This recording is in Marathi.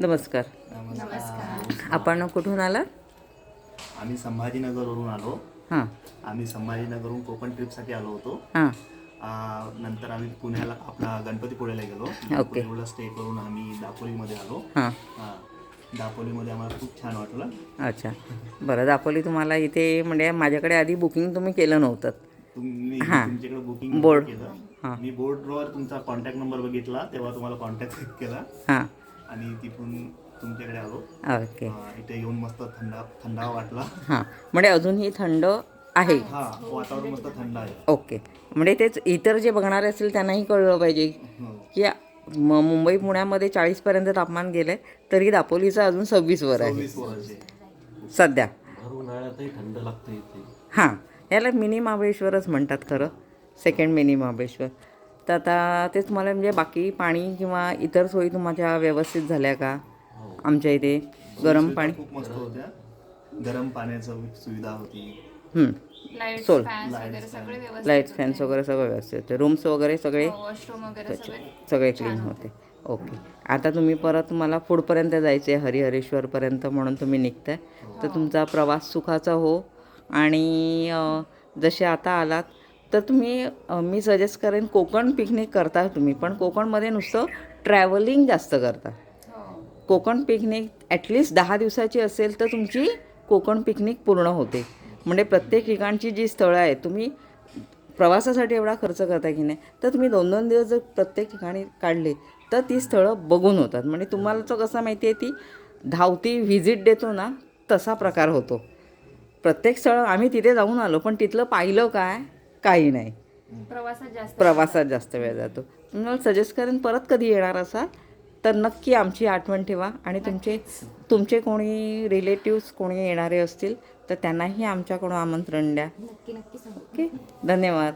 नमस्कार. नमस्कार. आपण कुठून आलात? आम्ही संभाजीनगरवरून आलो. हां आम्ही संभाजीनगरवरून कोकण ट्रिपसाठी आलो होतो. हां नंतर आम्ही पुण्याला आपला गणपतीपुळेला गेलो. गणपतीपुळेला स्टे करून आम्ही दापोलीमध्ये आलो. हां दापोलीमध्ये आम्हाला खूप छान वाटलं. अच्छा, बरं. दापोली तुम्हाला इथे म्हणजे माझ्याकडे आधी बुकिंग तुम्ही केलं नव्हतं. तुम्ही हां. तुमच्याकडे बुकिंग बोर्ड. केलं. हां मी बोर्डवर तुमचा कॉन्टॅक्ट नंबर बघितला, तेव्हा तुम्हाला कॉन्टॅक्ट केला हां आणि तिथून तुमच्याकडे आलो. ओके. इथे येऊन मस्त थंडावा वाटला. हां, म्हणजे अजूनही थंड आहे. वातावरण मस्त थंड आहे. ओके, म्हणजे तेच इतर जे बघणारे असतील त्यांनाही कळलं पाहिजे की मुंबई पुण्यामध्ये 40पर्यंत तापमान गेलं आहे, तरी दापोलीचं अजून 26 वर आहे 26 वर्षे सध्या. भर उन्हाळ्यातही थंड लागतं इथे. हां, याला मिनी महाबळेश्वरच म्हणतात खरं, सेकंड मिनी महाबळेश्वर. तर आता तेच मला म्हणजे बाकी पाणी किंवा इतर सोयी तुमच्या व्यवस्थित झाल्या का? आमच्या इथे गरम पाणी खूप मस्त होत्या. गरम पाण्याचं सुविधा होती. सोल सगळे लाईट्स फॅन्स वगैरे सगळं व्यवस्थित होते. रूम्स वगैरे सगळे वॉशरूम वगैरे सगळे क्लीन होते. ओके. आता तुम्ही परत मला पुढपर्यंत जायचे आहे, हरिहरेश्वरपर्यंत, म्हणून तुम्ही निघताय. तर तुमचा प्रवास सुखाचा हो. आणि जसे आता आलात तर तुम्ही मी सजेस्ट करेन कोकण पिकनिक करता तुम्ही, पण कोकणमध्ये नुसतं ट्रॅव्हलिंग जास्त करता. कोकण पिकनिक ॲटलिस्ट 10 दिवसाची असेल तर तुमची कोकण पिकनिक पूर्ण होते. म्हणजे प्रत्येक ठिकाणची जी स्थळं आहेत, तुम्ही प्रवासासाठी एवढा खर्च करता की नाही, तर तुम्ही 2-2 दिवस जर प्रत्येक ठिकाणी काढले तर ती स्थळं बघून होतात. म्हणजे तुम्हाला तर कसं माहिती आहे, ती धावती व्हिजिट देतो ना, तसा प्रकार होतो. प्रत्येक स्थळं आम्ही तिथे जाऊन आलो, पण तिथलं पाहिलं काय, काही नाही. प्रवासात जास्त वेळ जातो. तुम्हाला सजेस्ट करेन, परत कधी येणार असाल तर नक्की आमची आठवण ठेवा. आणि तुमचे कोणी रिलेटिव्स कोणी येणारे असतील तर त्यांनाही आमच्याकडून आमंत्रण द्या. ओके, धन्यवाद.